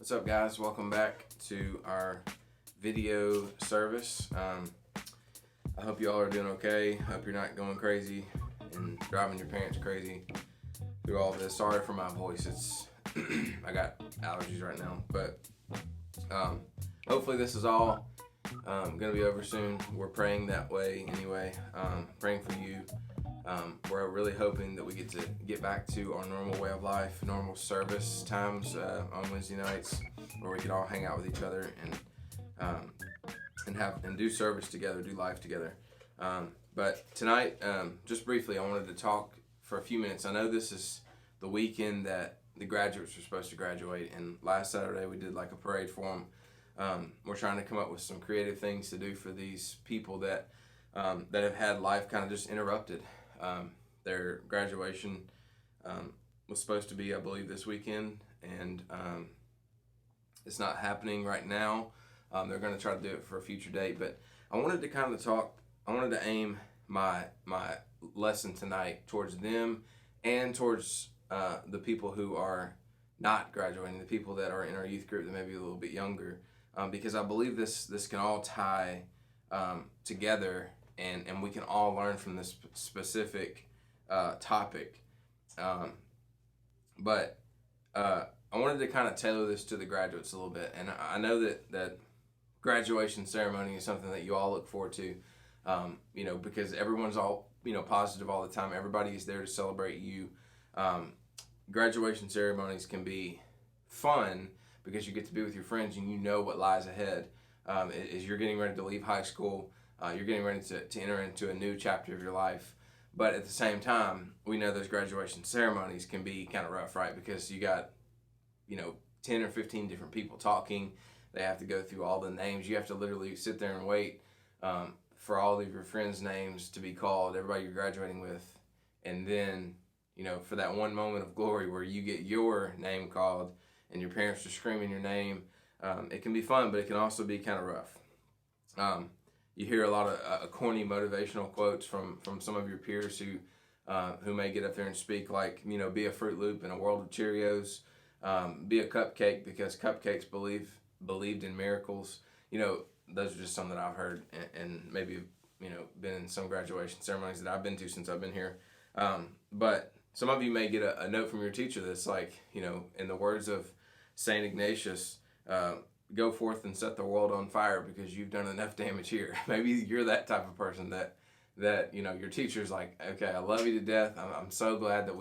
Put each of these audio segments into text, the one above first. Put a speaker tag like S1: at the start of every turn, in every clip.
S1: What's up, guys? Welcome back to our video service. I hope you all are doing okay. Hope you're not going crazy and driving your parents crazy through all of this. Sorry for my voice. It's I got allergies right now, but hopefully this is all gonna be over soon. We're praying that way anyway. Praying for you. We're really hoping that we get back to our normal way of life, normal service times on Wednesday nights, where we can all hang out with each other and do service together, do life together. But tonight, just briefly, I wanted to talk for a few minutes. I know this is the weekend that the graduates were supposed to graduate, and last Saturday we did like a parade for them. We're trying to come up with some creative things to do for these people that have had life kind of just interrupted. Their graduation was supposed to be, I believe, this weekend, and it's not happening right now. They're going to try to do it for a future date, but I wanted to kind of talk. I wanted to aim my lesson tonight towards them and towards the people who are not graduating, the people that are in our youth group that may be a little bit younger, because I believe this can all tie together, and we can all learn from this specific topic. But I wanted to kind of tailor this to the graduates a little bit, and I know that graduation ceremony is something that you all look forward to, because everyone's all positive all the time. Everybody is there to celebrate you. Graduation ceremonies can be fun because you get to be with your friends and you know what lies ahead. As you're getting ready to leave high school, you're getting ready to enter into a new chapter of your life. But at the same time, we know those graduation ceremonies can be kind of rough, right? Because you got 10 or 15 different people talking. They have to go through all the names. You have to literally sit there and wait for all of your friends' names to be called, everybody you're graduating with. And then, for that one moment of glory where you get your name called and your parents are screaming your name, it can be fun, but it can also be kind of rough. You hear a lot of corny motivational quotes from some of your peers who may get up there and speak like, be a Fruit Loop in a world of Cheerios, be a cupcake because cupcakes believed in miracles. Those are just some that I've heard and maybe been in some graduation ceremonies that I've been to since I've been here. But some of you may get a note from your teacher that's like, in the words of Saint Ignatius, go forth and set the world on fire because you've done enough damage here. Maybe you're that type of person that your teacher's like, okay, I love you to death. I'm so glad that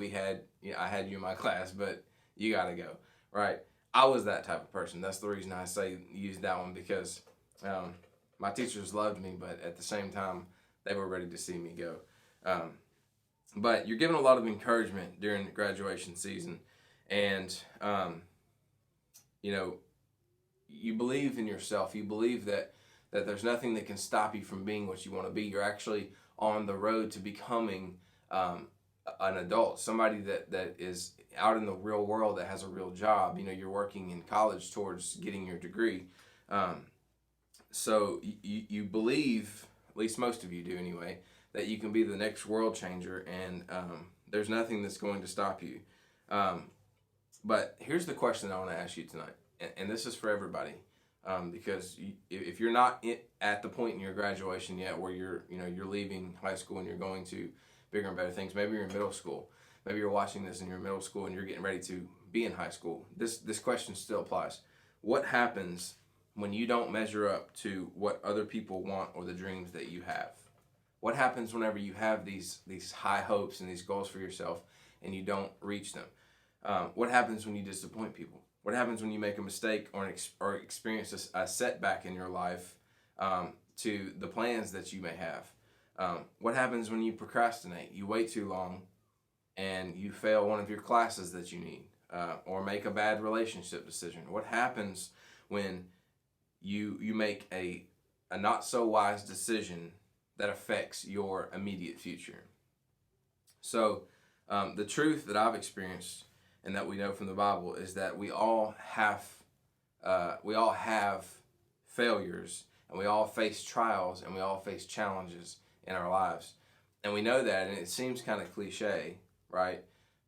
S1: I had you in my class, but you got to go, right? I was that type of person. That's the reason I say use that one, because my teachers loved me, but at the same time, they were ready to see me go. But you're given a lot of encouragement during the graduation season, and you believe in yourself. You believe that there's nothing that can stop you from being what you want to be. You're actually on the road to becoming an adult, somebody that is out in the real world, that has a real job. You're working in college towards getting your degree. So you believe, at least most of you do anyway, that you can be the next world changer, and there's nothing that's going to stop you. But here's the question I want to ask you tonight, and this is for everybody, because if you're not at the point in your graduation yet where you're leaving high school and you're going to bigger and better things, maybe you're in middle school, maybe you're watching this and you're in middle school and you're getting ready to be in high school, this question still applies. What happens when you don't measure up to what other people want or the dreams that you have? What happens whenever you have these high hopes and these goals for yourself and you don't reach them? What happens when you disappoint people? What happens when you make a mistake or experience a setback in your life to the plans that you may have? What happens when you procrastinate? You wait too long and you fail one of your classes that you need, or make a bad relationship decision? What happens when you make a not so wise decision that affects your immediate future? So the truth that I've experienced and that we know from the Bible is that we all have failures, and we all face trials, and we all face challenges in our lives. And we know that, and it seems kind of cliche, right?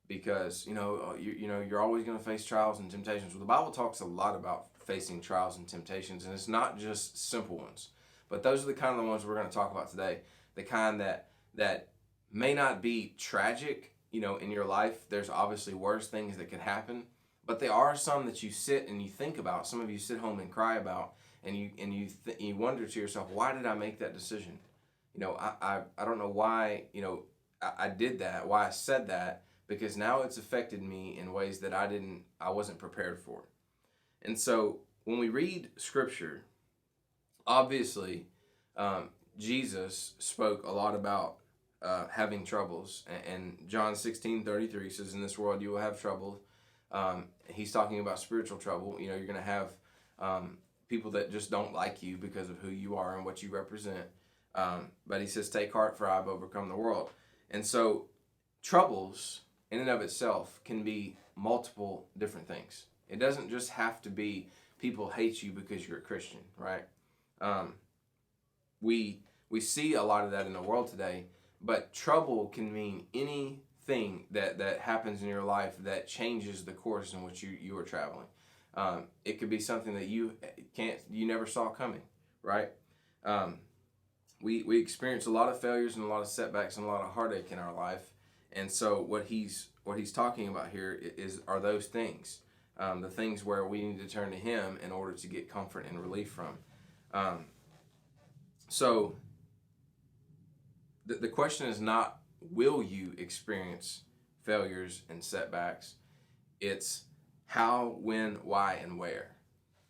S1: because you're always going to face trials and temptations. Well, the Bible talks a lot about facing trials and temptations, and it's not just simple ones, but those are the kind of the ones we're going to talk about today. The kind that may not be tragic, in your life. There's obviously worse things that could happen, but there are some that you sit and you think about. Some of you sit home and cry about, and you wonder to yourself, why did I make that decision? I don't know why I did that, why I said that, because now it's affected me in ways that I wasn't prepared for. And so when we read scripture, obviously Jesus spoke a lot about having troubles, and John 16:33 says, in this world you will have trouble. He's talking about spiritual trouble. You're going to have people that just don't like you because of who you are and what you represent. But he says, take heart, for I've overcome the world. And so troubles in and of itself can be multiple different things. It doesn't just have to be people hate you because you're a Christian, right? We see a lot of that in the world today, but trouble can mean anything that happens in your life that changes the course in which you are traveling. It could be something that you never saw coming, right? We experience a lot of failures and a lot of setbacks and a lot of heartache in our life, and so what he's talking about here are those things, the things where we need to turn to Him in order to get comfort and relief from. So the question is not, will you experience failures and setbacks? It's how, when, why, and where.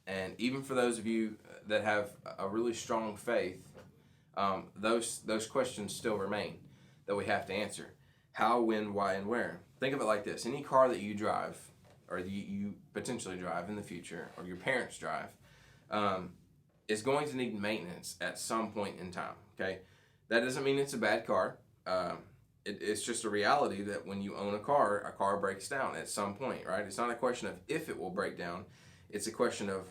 S1: And even for those of you that have a really strong faith, those questions still remain that we have to answer. How, when, why, and where. Think of it like this. Any car that you drive, or you potentially drive in the future, or your parents drive, is going to need maintenance at some point in time, okay? That doesn't mean it's a bad car. It's just a reality that when you own a car breaks down at some point, right? It's not a question of if it will break down. It's a question of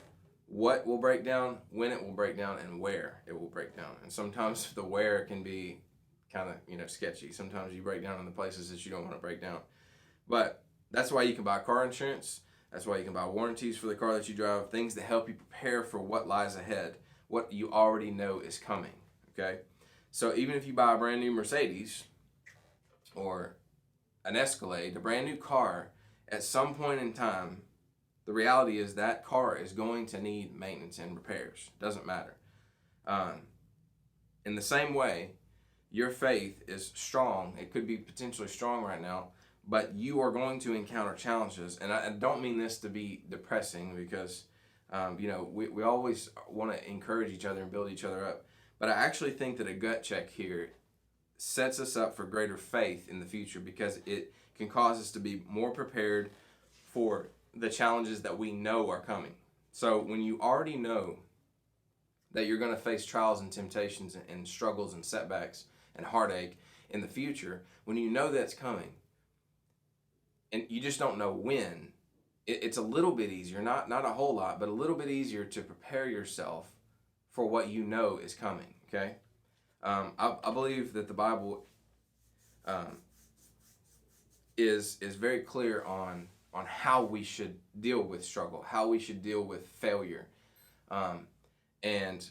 S1: what will break down, when it will break down, and where it will break down. And sometimes the where can be kind of sketchy. Sometimes you break down in the places that you don't want to break down. But that's why you can buy car insurance. That's why you can buy warranties for the car that you drive, things that help you prepare for what lies ahead, what you already know is coming, okay? So even if you buy a brand new Mercedes or an Escalade, a brand new car, at some point in time, the reality is that car is going to need maintenance and repairs. Doesn't matter. In the same way, your faith is strong. It could be potentially strong right now, but you are going to encounter challenges. And I don't mean this to be depressing, because we always want to encourage each other and build each other up. But I actually think that a gut check here sets us up for greater faith in the future, because it can cause us to be more prepared for the challenges that we know are coming. So when you already know that you're going to face trials and temptations and struggles and setbacks and heartache in the future, when you know that's coming, and you just don't know when, it's a little bit easier, not a whole lot, but a little bit easier to prepare yourself for what you know is coming, okay? I believe that the Bible is very clear on how we should deal with struggle, how we should deal with failure. And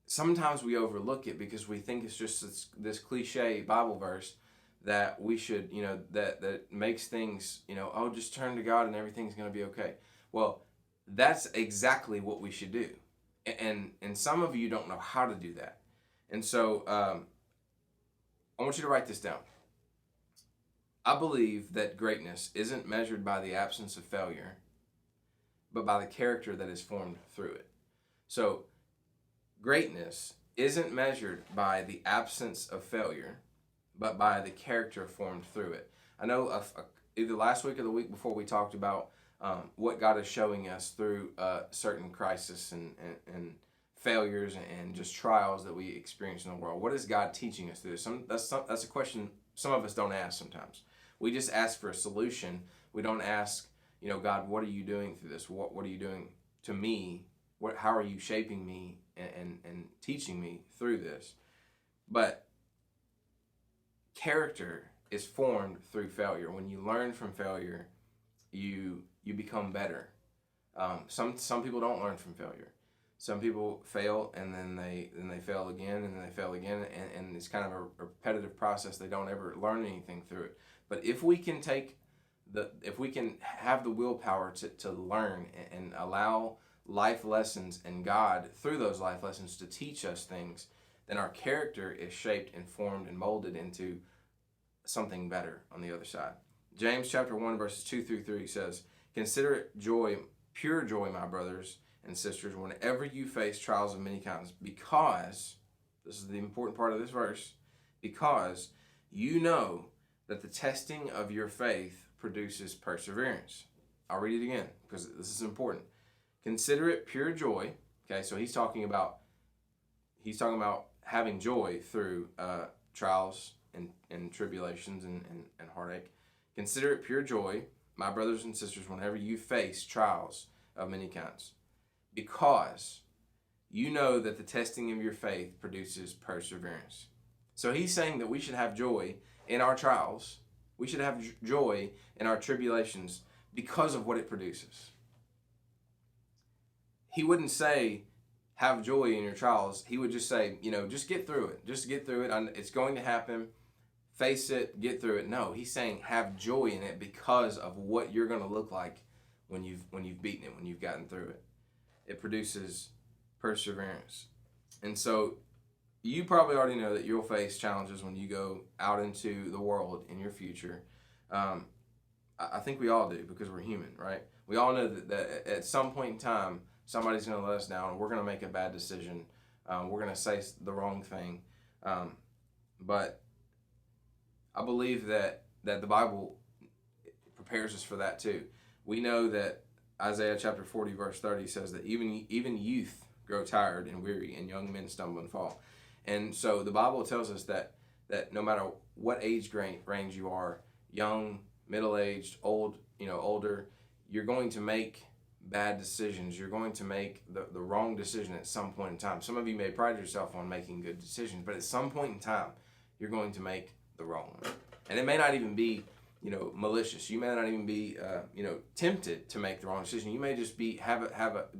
S1: sometimes we overlook it because we think it's just this cliche Bible verse that we should, that makes things, just turn to God and everything's going to be okay. Well, that's exactly what we should do. And some of you don't know how to do that. And so I want you to write this down. I believe that greatness isn't measured by the absence of failure, but by the character that is formed through it. So greatness isn't measured by the absence of failure, but by the character formed through it. I know either last week or the week before we talked about what God is showing us through certain crisis and failures and just trials that we experience in the world. What is God teaching us through this? That's a question some of us don't ask sometimes. We just ask for a solution. We don't ask, God, what are you doing through this? What are you doing to me? How are you shaping me and teaching me through this? But character is formed through failure. When you learn from failure, you become better. Some people don't learn from failure. Some people fail and then they fail again and then they fail again, and it's kind of a repetitive process. They don't ever learn anything through it. But if we can have the willpower to learn and allow life lessons and God through those life lessons to teach us things, then our character is shaped and formed and molded into something better on the other side. James chapter 1 verses 2 through 3 says, "Consider it joy, pure joy, my brothers and sisters, whenever you face trials of many kinds, because," this is the important part of this verse, "because you know that the testing of your faith produces perseverance." I'll read it again because this is important. "Consider it pure joy." Okay, so he's talking about having joy through trials and tribulations and heartache. "Consider it pure joy, my brothers and sisters, whenever you face trials of many kinds, because you know that the testing of your faith produces perseverance." So he's saying that we should have joy in our trials. We should have joy in our tribulations because of what it produces. He wouldn't say, have joy in your trials. He would just say, just get through it. Just get through it. It's going to happen. Face it, get through it. No, he's saying have joy in it because of what you're going to look like when you've beaten it, when you've gotten through it. It produces perseverance. And so you probably already know that you'll face challenges when you go out into the world in your future. I think we all do because we're human, right? We all know that at some point in time, somebody's going to let us down. We're going to make a bad decision. We're going to say the wrong thing. But I believe that the Bible prepares us for that too. We know that Isaiah chapter 40 verse 30 says that even youth grow tired and weary, and young men stumble and fall. And so the Bible tells us that no matter what age range you are, young, middle-aged, old, older, you're going to make bad decisions. You're going to make the wrong decision at some point in time. Some of you may pride yourself on making good decisions, but at some point in time, you're going to make the wrong one. And it may not even be, malicious. You may not even be, tempted to make the wrong decision. You may just be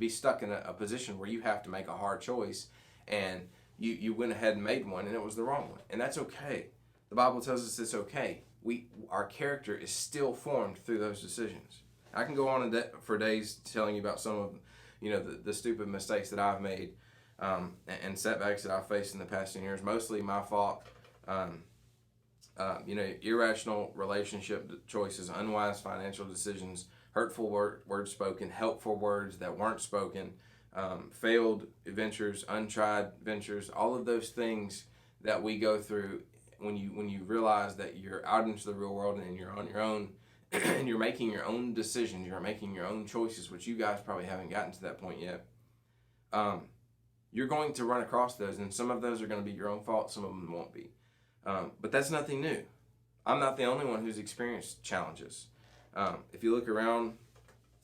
S1: stuck in a position where you have to make a hard choice, and you went ahead and made one, and it was the wrong one, and that's okay. The Bible tells us it's okay. Our character is still formed through those decisions. I can go on for days telling you about some of, the stupid mistakes that I've made, and setbacks that I've faced in the past 10 years. Mostly my fault. Irrational relationship choices, unwise financial decisions, hurtful words spoken, helpful words that weren't spoken, failed ventures, untried ventures, all of those things that we go through when you realize that you're out into the real world and you're on your own and you're making your own decisions, you're making your own choices, which you guys probably haven't gotten to that point yet. You're going to run across those, and some of those are going to be your own fault, some of them won't be. But that's nothing new. I'm not the only one who's experienced challenges. If you look around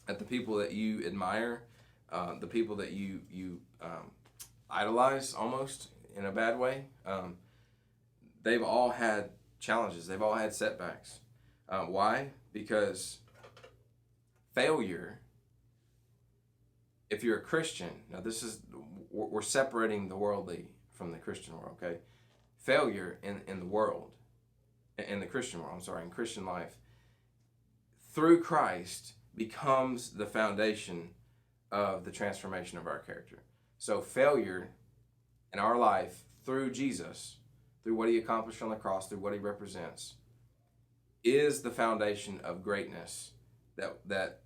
S1: at the people that you admire, the people that you idolize almost in a bad way, they've all had challenges. They've all had setbacks. Why? Because failure, if you're a Christian, now we're separating the worldly from the Christian world, okay? Failure in the world, in the Christian world, in Christian life, through Christ becomes the foundation of the transformation of our character. So failure in our life through Jesus, through what he accomplished on the cross, through what he represents, is the foundation of greatness that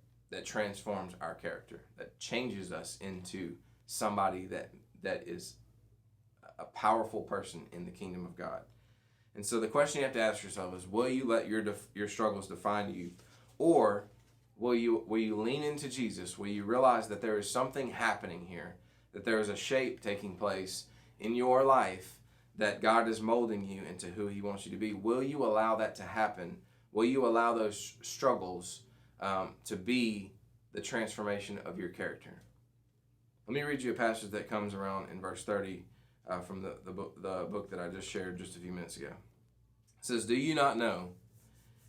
S1: transforms our character, that changes us into somebody that is a powerful person in the kingdom of God. And so the question you have to ask yourself is, will you let your struggles define you, or will you lean into Jesus? Will you realize that there is something happening here, that there is a shape taking place in your life, that God is molding you into who he wants you to be? Will you allow that to happen? Will you allow those struggles to be the transformation of your character? Let me read you a passage that comes around in verse 30 from the book that I just shared just a few minutes ago. It says, do you not know?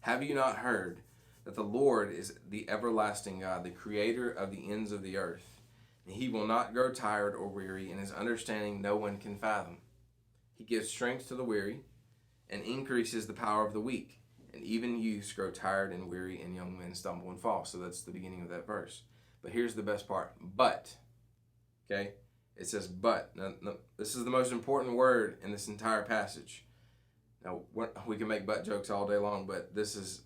S1: Have you not heard that the Lord is the everlasting God, the creator of the ends of the earth? And he will not grow tired or weary, and his understanding no one can fathom. He gives strength to the weary and increases the power of the weak. And even youths grow tired and weary, and young men stumble and fall. So that's the beginning of that verse. But here's the best part. But, okay? It says but. Now, this is the most important word in this entire passage. Now, we can make but jokes all day long, but this is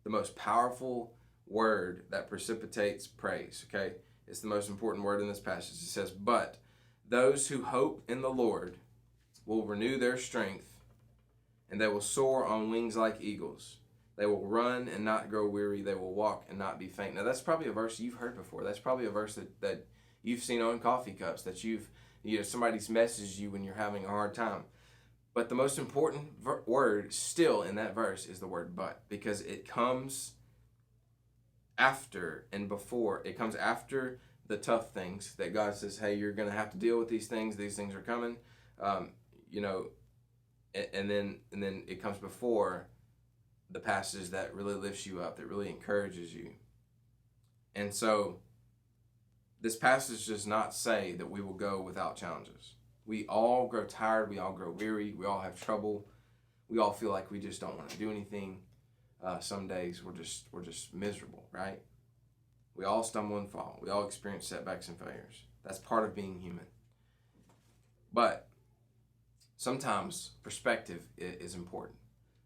S1: the most powerful word that precipitates praise, okay? It's the most important word in this passage. It says, but those who hope in the Lord will renew their strength, and they will soar on wings like eagles. They will run and not grow weary. They will walk and not be faint. Now, that's probably a verse you've heard before. That's probably a verse that you've seen on coffee cups, that somebody's messaged you when you're having a hard time. But the most important word still in that verse is the word but, because it comes after and before. It comes after the tough things that God says, hey, you're going to have to deal with these things. These things are coming. And then it comes before the passage that really lifts you up, that really encourages you. And so this passage does not say that we will go without challenges. We all grow tired. We all grow weary. We all have trouble. We all feel like we just don't want to do anything. Some days we're just miserable, right? We all stumble and fall. We all experience setbacks and failures. That's part of being human. But sometimes perspective is important.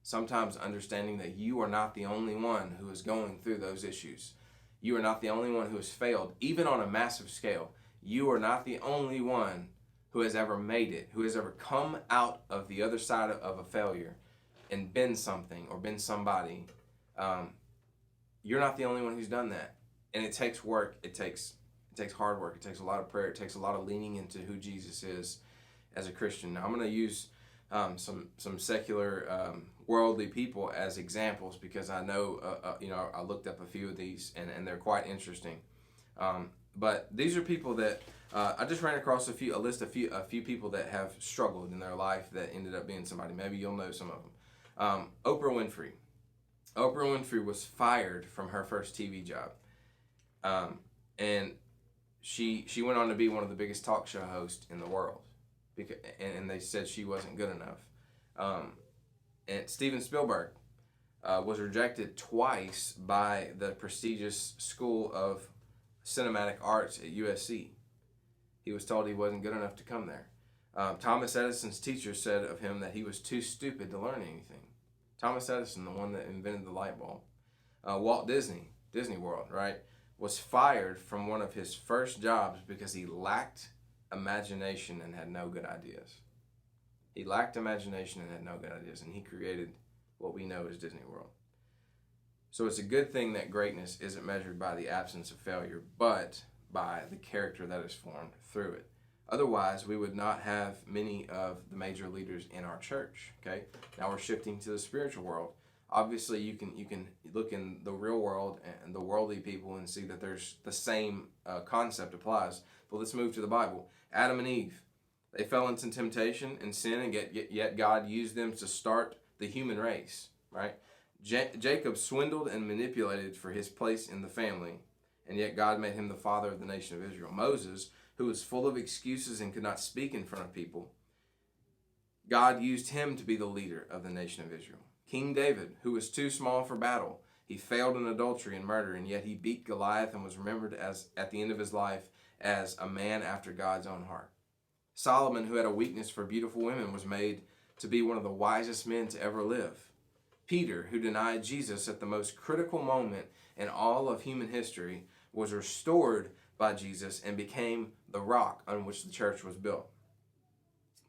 S1: Sometimes understanding that you are not the only one who is going through those issues. You are not the only one who has failed, even on a massive scale. You are not the only one who has ever made it, who has ever come out of the other side of a failure and been something or been somebody. You're not the only one who's done that. And it takes work. It takes hard work. It takes a lot of prayer. It takes a lot of leaning into who Jesus is as a Christian. Now, I'm going to use some secular worldly people as examples, because I know I looked up a few of these and they're quite interesting. But these are people that I just ran across a list of a few people that have struggled in their life that ended up being somebody. Maybe you'll know some of them. Oprah Winfrey. Oprah Winfrey was fired from her first TV job, and she went on to be one of the biggest talk show hosts in the world, and they said she wasn't good enough. And Steven Spielberg was rejected twice by the prestigious School of Cinematic Arts at USC. He was told he wasn't good enough to come there. Thomas Edison's teacher said of him that he was too stupid to learn anything. Thomas Edison, the one that invented the light bulb. Walt Disney World, right, was fired from one of his first jobs because he lacked imagination and had no good ideas. He lacked imagination and had no good ideas, and he created what we know as Disney World. So it's a good thing that greatness isn't measured by the absence of failure, but by the character that is formed through it. Otherwise, we would not have many of the major leaders in our church, okay? Now we're shifting to the spiritual world. Obviously, you can look in the real world and the worldly people and see that there's the same concept applies. But let's move to the Bible. Adam and Eve, they fell into temptation and sin, and yet God used them to start the human race, right? Jacob swindled and manipulated for his place in the family, and yet God made him the father of the nation of Israel. Moses, who was full of excuses and could not speak in front of people, God used him to be the leader of the nation of Israel. King David, who was too small for battle, he failed in adultery and murder, and yet he beat Goliath and was remembered as at the end of his life as a man after God's own heart. Solomon, who had a weakness for beautiful women, was made to be one of the wisest men to ever live. Peter, who denied Jesus at the most critical moment in all of human history, was restored by Jesus and became the rock on which the church was built.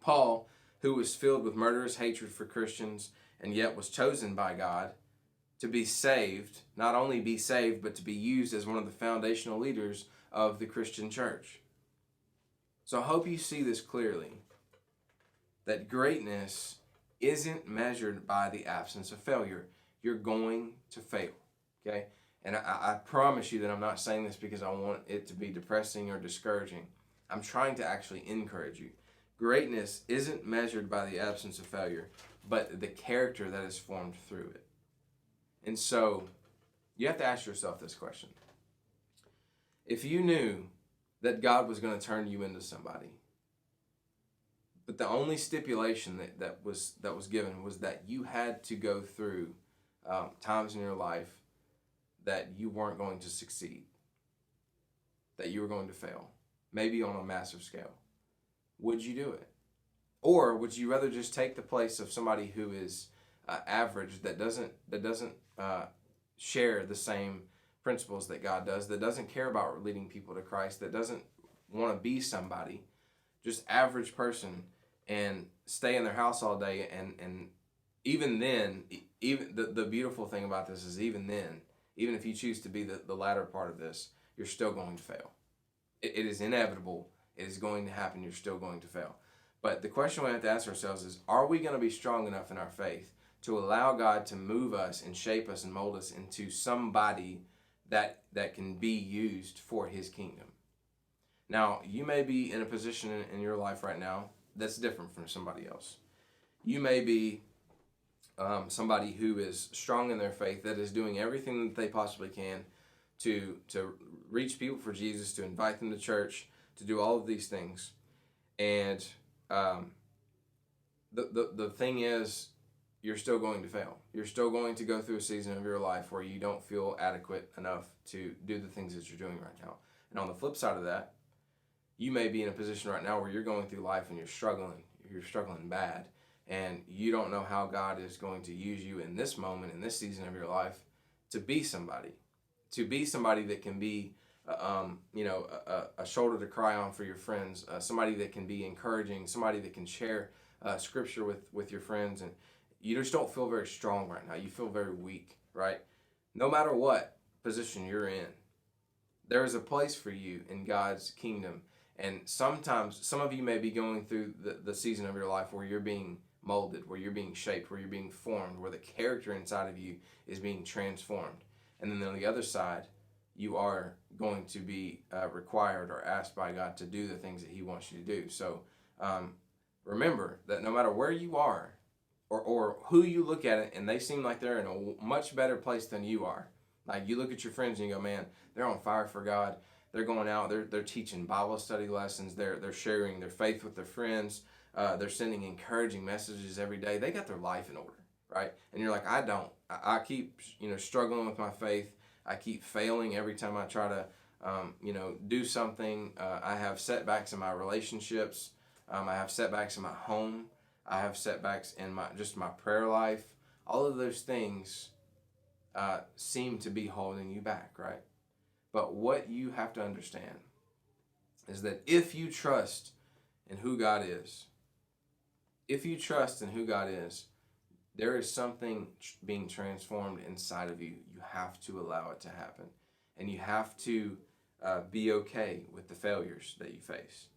S1: Paul, who was filled with murderous hatred for Christians and yet was chosen by God to be saved, not only be saved, but to be used as one of the foundational leaders of the Christian church. So I hope you see this clearly, that greatness isn't measured by the absence of failure. You're going to fail, okay? And I promise you that I'm not saying this because I want it to be depressing or discouraging. I'm trying to actually encourage you. Greatness isn't measured by the absence of failure. but the character that is formed through it. And so you have to ask yourself this question. If you knew that God was going to turn you into somebody, but the only stipulation that was given was that you had to go through times in your life that you weren't going to succeed, that you were going to fail, maybe on a massive scale, would you do it? Or would you rather just take the place of somebody who is average, that doesn't share the same principles that God does, that doesn't care about leading people to Christ, that doesn't want to be somebody, just average person, and stay in their house all day? And even then, even the beautiful thing about this is even then, even if you choose to be the latter part of this, you're still going to fail. It is inevitable. It is going to happen. You're still going to fail. But the question we have to ask ourselves is, are we going to be strong enough in our faith to allow God to move us and shape us and mold us into somebody that can be used for his kingdom? Now, you may be in a position in your life right now that's different from somebody else. You may be somebody who is strong in their faith, that is doing everything that they possibly can to reach people for Jesus, to invite them to church, to do all of these things. And the thing is, you're still going to fail. You're still going to go through a season of your life where you don't feel adequate enough to do the things that you're doing right now. And on the flip side of that, you may be in a position right now where you're going through life and you're struggling bad, and you don't know how God is going to use you in this moment, in this season of your life, to be somebody that can be, a shoulder to cry on for your friends, somebody that can be encouraging, somebody that can share scripture with your friends, and you just don't feel very strong right now. You feel very weak, right? No matter what position you're in, there is a place for you in God's kingdom. And sometimes, some of you may be going through the season of your life where you're being molded, where you're being shaped, where you're being formed, where the character inside of you is being transformed. And then on the other side, you are going to be required or asked by God to do the things that he wants you to do. So remember that no matter where you are or who you look at it and they seem like they're in a much better place than you are. Like, you look at your friends and you go, man, they're on fire for God. They're going out, they're teaching Bible study lessons, they're sharing their faith with their friends, they're sending encouraging messages every day. They got their life in order, right? And you're like, I don't. I keep, struggling with my faith. I keep failing every time I try to, do something. I have setbacks in my relationships. I have setbacks in my home. I have setbacks in my prayer life. All of those things seem to be holding you back, right? But what you have to understand is that if you trust in who God is, there is something being transformed inside of you. You have to allow it to happen. And you have to be okay with the failures that you face.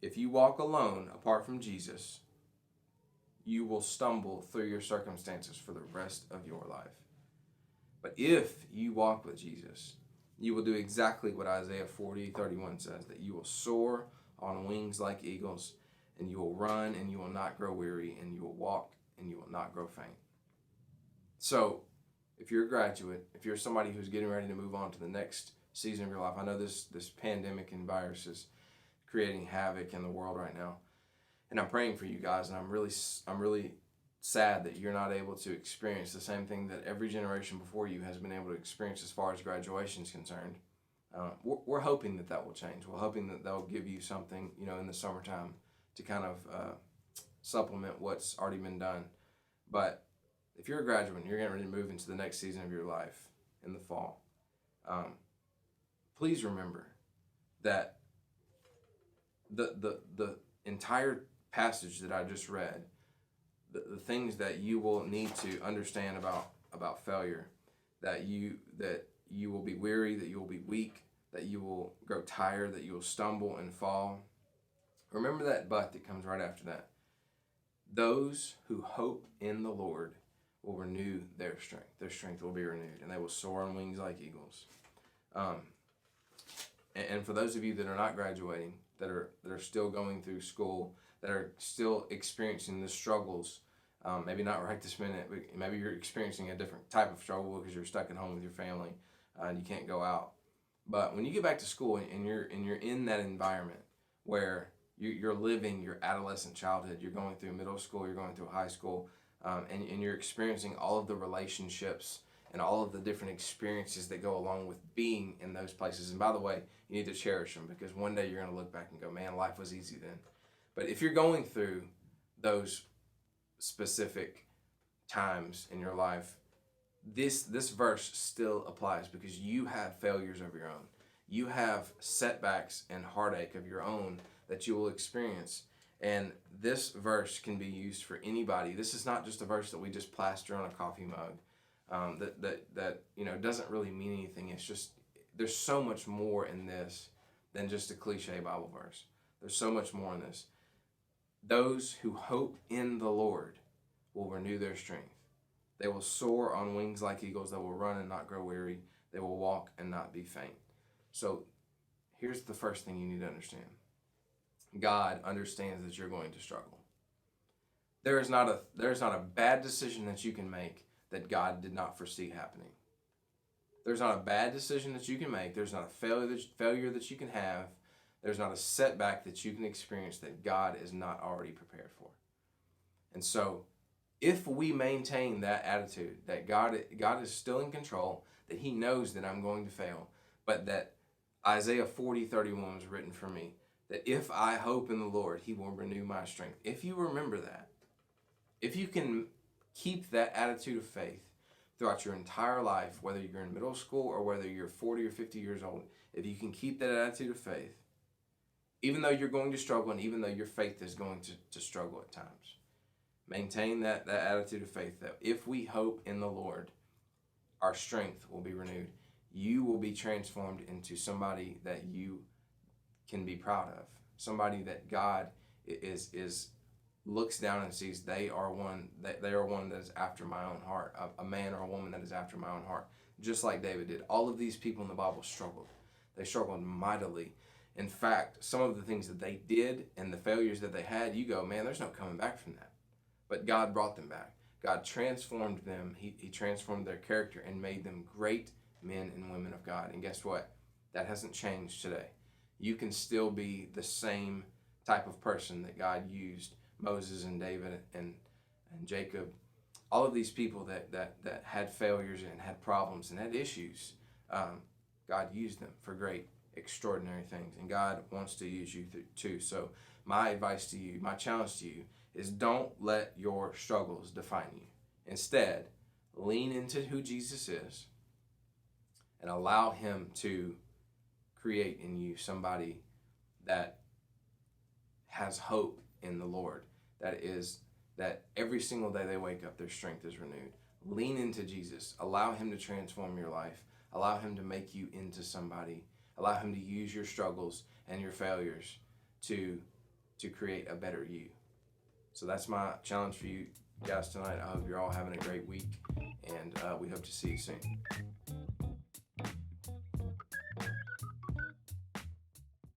S1: If you walk alone, apart from Jesus, you will stumble through your circumstances for the rest of your life. But if you walk with Jesus, you will do exactly what Isaiah 40:31 says, that you will soar on wings like eagles, and you will run and you will not grow weary, and you will walk and you will not grow faint. So, if you're a graduate, if you're somebody who's getting ready to move on to the next season of your life, I know this pandemic and virus is creating havoc in the world right now, and I'm praying for you guys, and I'm really sad that you're not able to experience the same thing that every generation before you has been able to experience as far as graduation is concerned. We're hoping that will change. We're hoping that will give you something, in the summertime to kind of supplement what's already been done. But if you're a graduate and you're getting ready to move into the next season of your life in the fall, please remember that the entire passage that I just read, the things that you will need to understand about failure, that you will be weary, that you will be weak, that you will grow tired, that you will stumble and fall. Remember that but that comes right after that. Those who hope in the Lord will renew their strength. Their strength will be renewed, and they will soar on wings like eagles. And for those of you that are not graduating, that are still going through school, that are still experiencing the struggles Maybe not right this minute, but maybe you're experiencing a different type of struggle because you're stuck at home with your family and you can't go out. But when you get back to school and you're in that environment where you're living your adolescent childhood, you're going through middle school, you're going through high school, and you're experiencing all of the relationships and all of the different experiences that go along with being in those places. And by the way, you need to cherish them, because one day you're going to look back and go, man, life was easy then. But if you're going through those specific times in your life, this verse still applies, because you have failures of your own. You have setbacks and heartache of your own that you will experience. And this verse can be used for anybody. This is not just a verse that we just plaster on a coffee mug, that doesn't really mean anything. It's just, there's so much more in this than just a cliche Bible verse. There's so much more in this. Those who hope in the Lord will renew their strength. They will soar on wings like eagles. They will run and not grow weary. They will walk and not be faint. So here's the first thing you need to understand. God understands that you're going to struggle. There is not a bad decision that you can make that God did not foresee happening. There's not a bad decision that you can make. There's not a failure that you can have. There's not a setback that you can experience that God is not already prepared for. And so, if we maintain that attitude that God is still in control, that He knows that I'm going to fail, but that Isaiah 40:31 was written for me, that if I hope in the Lord, He will renew my strength. If you remember that, if you can keep that attitude of faith throughout your entire life, whether you're in middle school or whether you're 40 or 50 years old, if you can keep that attitude of faith, even though you're going to struggle and even though your faith is going to struggle at times, maintain that attitude of faith that if we hope in the Lord, our strength will be renewed. You will be transformed into somebody that you can be proud of, somebody that God is looks down and sees they are one that is after my own heart, a man or a woman that is after my own heart, just like David did. All of these people in the Bible struggled. They struggled mightily. In fact, some of the things that they did and the failures that they had, you go, man, there's no coming back from that. But God brought them back. God transformed them. He transformed their character and made them great men and women of God. And guess what? That hasn't changed today. You can still be the same type of person that God used Moses and David and Jacob. All of these people that had failures and had problems and had issues, God used them for great, extraordinary things. And God wants to use you too. So my advice to you, my challenge to you, is don't let your struggles define you. Instead, lean into who Jesus is and allow Him to create in you somebody that has hope in the Lord, that every single day they wake up, their strength is renewed. Lean into Jesus. Allow Him to transform your life. Allow Him to make you into somebody. Allow Him to use your struggles and your failures to create a better you. So that's my challenge for you guys tonight. I hope you're all having a great week, and we hope to see you soon.